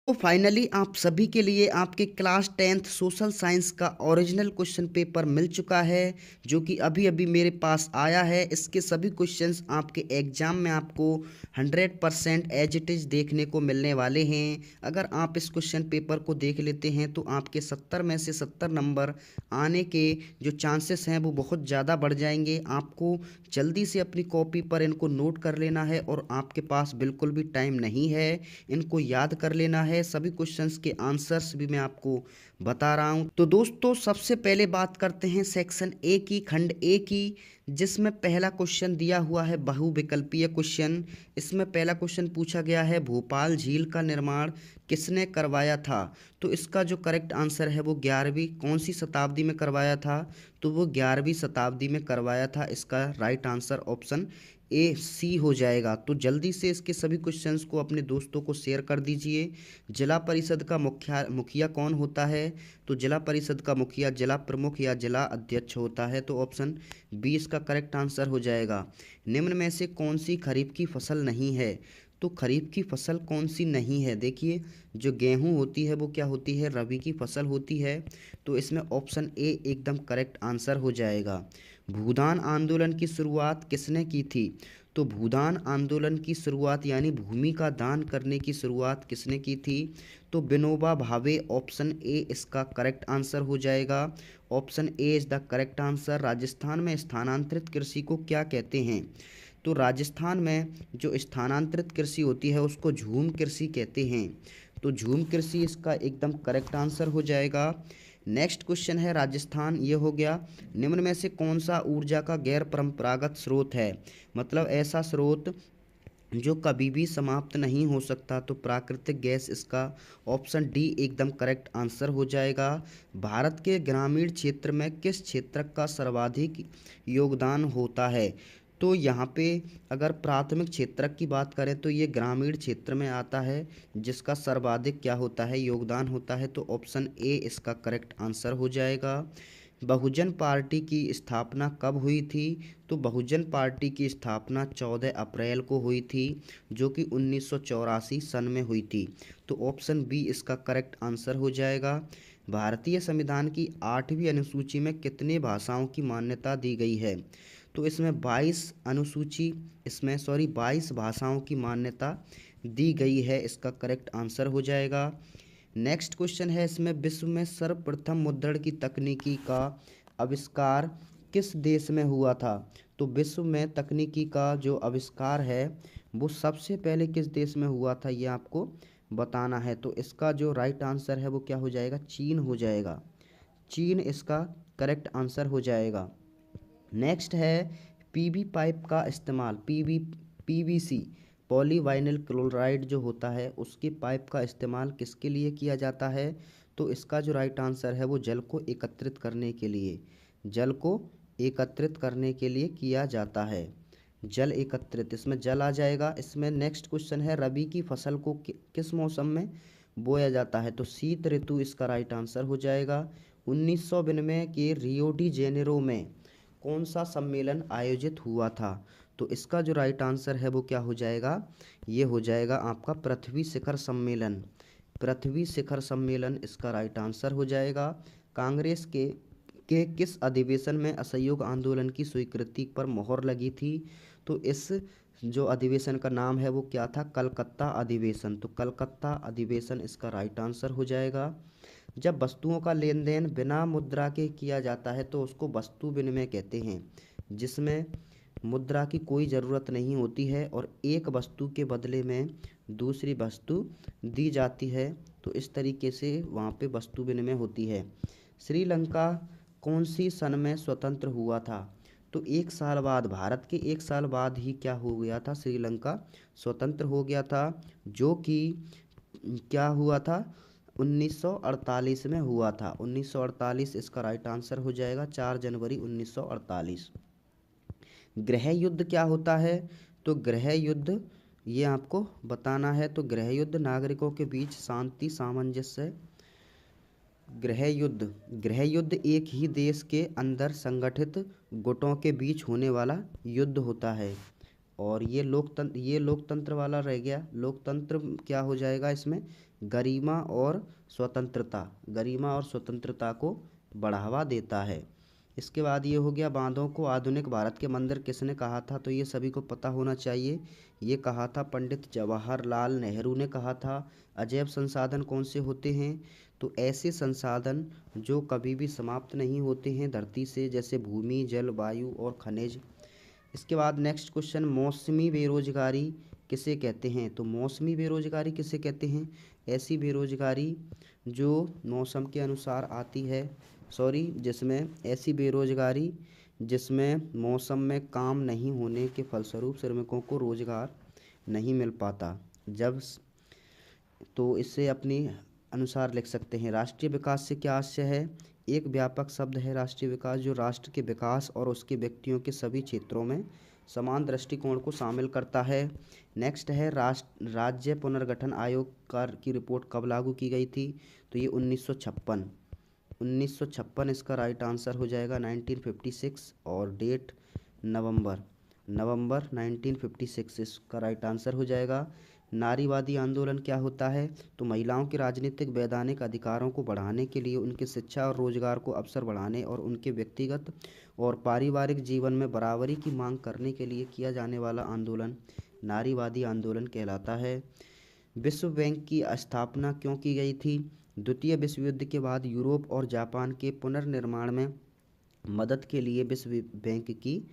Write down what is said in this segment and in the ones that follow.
तो फाइनली आप सभी के लिए आपके क्लास 10th सोशल साइंस का ओरिजिनल क्वेश्चन पेपर मिल चुका है, जो कि अभी अभी मेरे पास आया है। इसके सभी क्वेश्चंस आपके एग्जाम में आपको 100% एज इट इज़ देखने को मिलने वाले हैं। अगर आप इस क्वेश्चन पेपर को देख लेते हैं तो आपके 70 में से 70 नंबर आने के जो चांसेस हैं वो बहुत ज़्यादा बढ़ जाएंगे। आपको जल्दी से अपनी कॉपी पर इनको नोट कर लेना है और आपके पास बिल्कुल भी टाइम नहीं है, इनको याद कर लेना है। सभी क्वेश्चंस के आंसर्स भी मैं आपको बता रहा हूं। तो दोस्तों सबसे पहले बात करते हैं सेक्शन ए की, खंड ए की, जिसमें पहला क्वेश्चन दिया हुआ है बहुविकल्पीय क्वेश्चन। इसमें पहला क्वेश्चन पूछा गया है भोपाल झील का निर्माण किसने करवाया था। तो इसका जो करेक्ट आंसर है वो 11वीं कौन सी शताब्दी में करवाया था, तो वो 11वीं शताब्दी में करवाया था। इसका राइट आंसर ऑप्शन ए सी हो जाएगा। तो जल्दी से इसके सभी क्वेश्चंस को अपने दोस्तों को शेयर कर दीजिए। जिला परिषद का मुखिया कौन होता है, तो जिला परिषद का मुखिया जिला प्रमुख या जिला अध्यक्ष होता है। तो ऑप्शन बी इसका करेक्ट आंसर हो जाएगा। निम्न में से कौन सी खरीफ की फसल नहीं है, तो खरीफ की फसल कौन सी नहीं है। देखिए जो गेहूं होती है वो क्या होती है, रबी की फसल होती है। तो इसमें ऑप्शन ए एकदम करेक्ट आंसर हो जाएगा। भूदान आंदोलन की शुरुआत किसने की थी, तो भूदान आंदोलन की शुरुआत यानी भूमि का दान करने की शुरुआत किसने की थी, तो विनोबा भावे। ऑप्शन ए इसका करेक्ट आंसर हो जाएगा। Option A is the correct answer. Rajasthan में स्थानांतरित कृषि को क्या कहते हैं, तो राजस्थान में जो स्थानांतरित कृषि होती है उसको झूम कृषि कहते हैं। तो झूम कृषि इसका एकदम करेक्ट आंसर हो जाएगा। नेक्स्ट क्वेश्चन है राजस्थान, ये हो गया। निम्न में से कौन सा ऊर्जा का गैर परंपरागत स्रोत है, मतलब ऐसा स्रोत जो कभी भी समाप्त नहीं हो सकता, तो प्राकृतिक गैस इसका ऑप्शन डी एकदम करेक्ट आंसर हो जाएगा। भारत के ग्रामीण क्षेत्र में किस क्षेत्र का सर्वाधिक योगदान होता है, तो यहाँ पे अगर प्राथमिक क्षेत्र की बात करें तो ये ग्रामीण क्षेत्र में आता है, जिसका सर्वाधिक क्या होता है, योगदान होता है। तो ऑप्शन ए इसका करेक्ट आंसर हो जाएगा। बहुजन पार्टी की स्थापना कब हुई थी, तो बहुजन पार्टी की स्थापना 14 अप्रैल को हुई थी, जो कि 1984 सन में हुई थी। तो ऑप्शन बी इसका करेक्ट आंसर हो जाएगा। भारतीय संविधान की 8वीं अनुसूची में कितने भाषाओं की मान्यता दी गई है, तो इसमें 22 भाषाओं की मान्यता दी गई है। इसका करेक्ट आंसर हो जाएगा। नेक्स्ट क्वेश्चन है इसमें, विश्व में सर्वप्रथम मुद्रण की तकनीकी का आविष्कार किस देश में हुआ था, तो विश्व में तकनीकी का जो आविष्कार है वो सबसे पहले किस देश में हुआ था, ये आपको बताना है। तो इसका जो राइट आंसर है वो क्या हो जाएगा, चीन हो जाएगा। चीन इसका करेक्ट आंसर हो जाएगा। नेक्स्ट है पीवी पाइप का इस्तेमाल, पीवीसी पॉलीवाइनिल क्लोराइड जो होता है उसकी पाइप का इस्तेमाल किसके लिए किया जाता है, तो इसका जो राइट आंसर है वो जल को एकत्रित करने के लिए, जल को एकत्रित करने के लिए किया जाता है। जल एकत्रित, इसमें जल आ जाएगा। इसमें नेक्स्ट क्वेश्चन है रबी की फसल को किस मौसम में बोया जाता है, तो शीत ऋतु इसका राइट आंसर हो जाएगा। 1992 के रियो डी जेनेरो में कौन सा सम्मेलन आयोजित हुआ था, तो इसका जो राइट आंसर है वो क्या हो जाएगा, ये हो जाएगा आपका पृथ्वी शिखर सम्मेलन। पृथ्वी शिखर सम्मेलन इसका राइट आंसर हो जाएगा। कांग्रेस के किस अधिवेशन में असहयोग आंदोलन की स्वीकृति पर मोहर लगी थी, तो इस जो अधिवेशन का नाम है वो क्या था, कलकत्ता अधिवेशन। तो कलकत्ता अधिवेशन इसका राइट आंसर हो जाएगा। जब वस्तुओं का लेन देन बिना मुद्रा के किया जाता है तो उसको वस्तु विनिमय कहते हैं, जिसमें मुद्रा की कोई ज़रूरत नहीं होती है और एक वस्तु के बदले में दूसरी वस्तु दी जाती है। तो इस तरीके से वहाँ पे वस्तु विनिमय होती है। श्रीलंका कौन सी सन में स्वतंत्र हुआ था, तो 1 साल बाद, भारत के 1 साल बाद ही क्या हो गया था, श्रीलंका स्वतंत्र हो गया था, जो कि क्या हुआ था, 1948 में हुआ था। 1948 इसका राइट आंसर हो जाएगा, 4 जनवरी 1948। गृह युद्ध क्या होता है, तो गृह युद्ध ये आपको बताना है। तो गृह युद्ध नागरिकों के बीच शांति सामंजस्य, गृह युद्ध एक ही देश के अंदर संगठित गुटों के बीच होने वाला युद्ध होता है। और ये लोकतंत्र वाला रह गया। लोकतंत्र क्या हो जाएगा इसमें, गरिमा और स्वतंत्रता को बढ़ावा देता है। इसके बाद ये हो गया, बांधों को आधुनिक भारत के मंदिर किसने कहा था, तो ये सभी को पता होना चाहिए। ये कहा था पंडित जवाहरलाल नेहरू ने कहा था। अजैव संसाधन कौन से होते हैं, तो ऐसे संसाधन जो कभी भी समाप्त नहीं होते हैं धरती से, जैसे भूमि, जल, वायु और खनिज। इसके बाद नेक्स्ट क्वेश्चन, मौसमी बेरोजगारी किसे कहते हैं, तो मौसमी बेरोजगारी किसे कहते हैं, ऐसी बेरोजगारी जो मौसम के अनुसार आती है, ऐसी बेरोजगारी जिसमें मौसम में काम नहीं होने के फलस्वरूप श्रमिकों को रोजगार नहीं मिल पाता। तो इससे अपनी अनुसार लिख सकते हैं। राष्ट्रीय विकास से क्या आशय है, एक व्यापक शब्द है राष्ट्रीय विकास, जो राष्ट्र के विकास और उसके व्यक्तियों के सभी क्षेत्रों में समान दृष्टिकोण को शामिल करता है। नेक्स्ट है, राज्य पुनर्गठन आयोग की रिपोर्ट कब लागू की गई थी, तो ये 1956 इसका राइट आंसर हो जाएगा, 1956। और डेट नवंबर 1956 इसका राइट आंसर हो जाएगा। नारीवादी आंदोलन क्या होता है, तो महिलाओं के राजनीतिक वैधानिक अधिकारों को बढ़ाने के लिए, उनके शिक्षा और रोजगार को अवसर बढ़ाने और उनके व्यक्तिगत और पारिवारिक जीवन में बराबरी की मांग करने के लिए किया जाने वाला आंदोलन नारीवादी आंदोलन कहलाता है। विश्व बैंक की स्थापना क्यों की गई थी, द्वितीय विश्व युद्ध के बाद यूरोप और जापान के पुनर्निर्माण में मदद के लिए विश्व बैंक की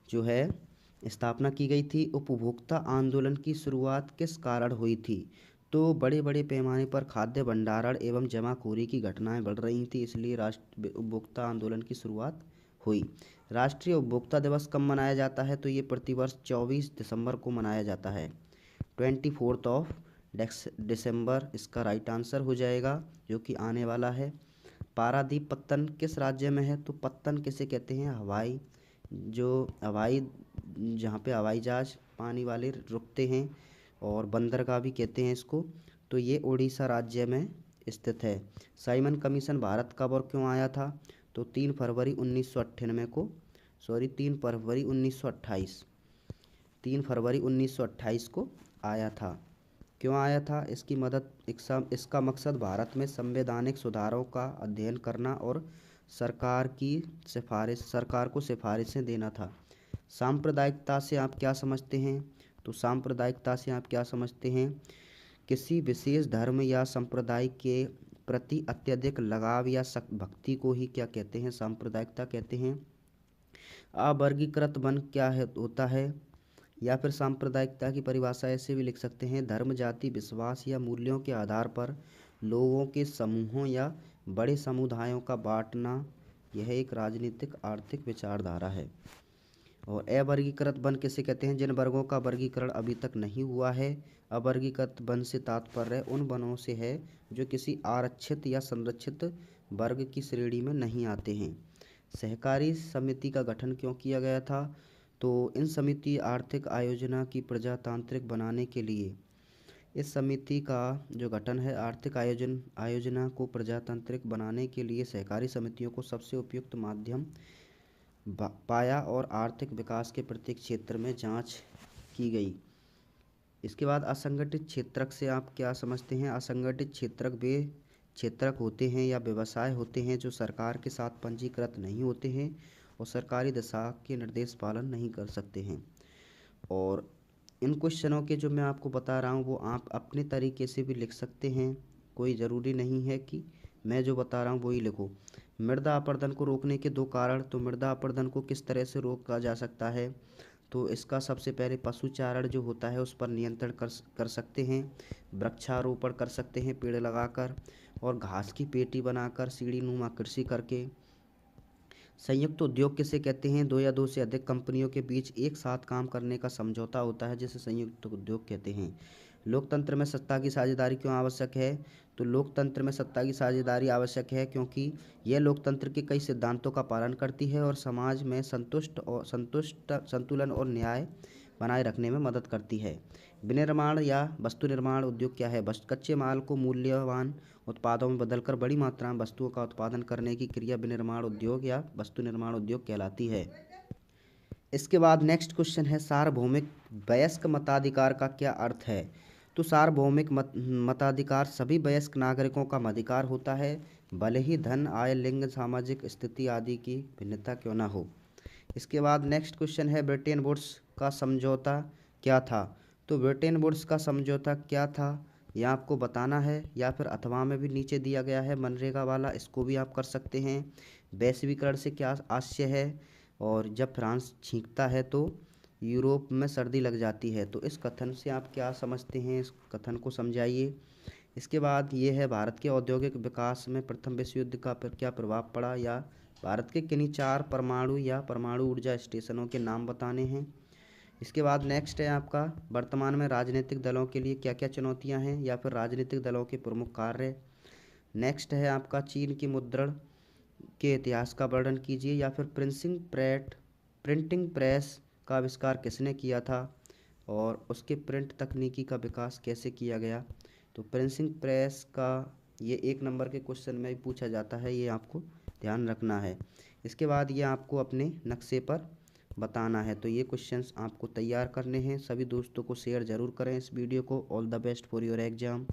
जो है स्थापना की गई थी। उपभोक्ता आंदोलन की शुरुआत किस कारण हुई थी, तो बड़े बड़े पैमाने पर खाद्य भंडारण एवं जमाखोरी की घटनाएं बढ़ रही थी, इसलिए राष्ट्रीय उपभोक्ता आंदोलन की शुरुआत हुई। राष्ट्रीय उपभोक्ता दिवस कब मनाया जाता है, तो ये प्रतिवर्ष 24 दिसंबर को मनाया जाता है, 24 दिसंबर इसका राइट आंसर हो जाएगा, जो कि आने वाला है। पारादीप पत्तन किस राज्य में है, तो पत्तन किसे कहते हैं, जहाँ पे हवाई जहाज पानी वाले रुकते हैं, और बंदरगाह भी कहते हैं इसको, तो ये उड़ीसा राज्य में स्थित है। साइमन कमीशन भारत कब और क्यों आया था, तो 3 फरवरी 1928 को आया था। क्यों आया था, इसका मकसद भारत में संवैधानिक सुधारों का अध्ययन करना और सरकार को सिफारिशें देना था। सांप्रदायिकता से आप क्या समझते हैं, तो सांप्रदायिकता से आप क्या समझते हैं, किसी विशेष धर्म या संप्रदाय के प्रति अत्यधिक लगाव या भक्ति को ही क्या कहते हैं, सांप्रदायिकता कहते हैं। अवर्गीकृत वन होता है, या फिर सांप्रदायिकता की परिभाषा ऐसे भी लिख सकते हैं, धर्म, जाति, विश्वास या मूल्यों के आधार पर लोगों के समूहों या बड़े समुदायों का बांटना, यह एक राजनीतिक आर्थिक विचारधारा है। और अवर्गीकृत वन किसे कहते हैं, जिन वर्गों का वर्गीकरण अभी तक नहीं हुआ है। अवर्गीकृत वन से तात्पर्य उन वनों से है जो किसी आरक्षित या संरक्षित वर्ग की श्रेणी में नहीं आते हैं। सहकारी समिति का गठन क्यों किया गया था, तो इन समिति आर्थिक आयोजना की प्रजातांत्रिक बनाने के लिए, इस समिति का जो गठन है आर्थिक आयोजना को प्रजातांत्रिक बनाने के लिए सहकारी समितियों को सबसे उपयुक्त माध्यम पाया और आर्थिक विकास के प्रत्येक क्षेत्र में जांच की गई। इसके बाद असंगठित क्षेत्रक से आप क्या समझते हैं, असंगठित क्षेत्रक वे क्षेत्रक होते हैं या व्यवसाय होते हैं जो सरकार के साथ पंजीकृत नहीं होते हैं और सरकारी दिशा के निर्देश पालन नहीं कर सकते हैं। और इन क्वेश्चनों के जो मैं आपको बता रहा हूँ वो आप अपने तरीके से भी लिख सकते हैं, कोई ज़रूरी नहीं है कि मैं जो बता रहा हूँ वही लिखो। मृदा अपरदन को रोकने के 2 कारण, तो मृदा अपरदन को किस तरह से रोका जा सकता है, तो इसका सबसे पहले पशुचारण जो होता है उस पर नियंत्रण कर सकते हैं, वृक्षारोपण कर सकते हैं पेड़ लगाकर, और घास की पेटी बनाकर सीढ़ी नुमा कृषि करके। संयुक्त उद्योग किसे कहते हैं, 2 या 2 से अधिक कंपनियों के बीच एक साथ काम करने का समझौता होता है जिसे संयुक्त उद्योग कहते हैं। लोकतंत्र में सत्ता की साझेदारी क्यों आवश्यक है, तो लोकतंत्र में सत्ता की साझेदारी आवश्यक है क्योंकि यह लोकतंत्र के कई सिद्धांतों का पालन करती है और समाज में संतुलन और न्याय बनाए रखने में मदद करती है। विनिर्माण या वस्तु निर्माण उद्योग क्या है, कच्चे माल को मूल्यवान उत्पादों में बदलकर बड़ी मात्रा में वस्तुओं का उत्पादन करने की क्रिया विनिर्माण उद्योग या वस्तु निर्माण उद्योग कहलाती है। इसके बाद नेक्स्ट क्वेश्चन है सार्वभौमिक वयस्क मताधिकार का क्या अर्थ है। तो सार्वभौमिक मताधिकार सभी वयस्क नागरिकों का मताधिकार होता है, भले ही धन, आय, लिंग, सामाजिक स्थिति आदि की भिन्नता क्यों ना हो। इसके बाद नेक्स्ट क्वेश्चन है ब्रिटेन वुड्स का समझौता क्या था। तो ब्रिटेन वुड्स का समझौता क्या था यह आपको बताना है, या फिर अथवा में भी नीचे दिया गया है मनरेगा वाला, इसको भी आप कर सकते हैं। वैश्वीकरण से क्या आशय है, और जब फ्रांस छींकता है तो यूरोप में सर्दी लग जाती है। तो इस कथन से आप क्या समझते हैं, इस कथन को समझाइए। इसके बाद ये है भारत के औद्योगिक विकास में प्रथम विश्व युद्ध का क्या प्रभाव पड़ा, या भारत के किन्हीं 4 परमाणु या परमाणु ऊर्जा स्टेशनों के नाम बताने हैं। इसके बाद नेक्स्ट है आपका वर्तमान में राजनीतिक दलों के लिए क्या क्या चुनौतियां हैं, या फिर राजनीतिक दलों के प्रमुख कार्य। नेक्स्ट है आपका चीन की मुद्रण के इतिहास का वर्णन कीजिए, या फिर प्रिंटिंग प्रेस का आविष्कार किसने किया था, और उसके प्रिंट तकनीकी का विकास कैसे किया गया। तो प्रिंटिंग प्रेस का ये 1 नंबर के क्वेश्चन में भी पूछा जाता है, ये आपको ध्यान रखना है। इसके बाद ये आपको अपने नक्शे पर बताना है। तो ये क्वेश्चंस आपको तैयार करने हैं। सभी दोस्तों को शेयर ज़रूर करें इस वीडियो को। All the best for your exam.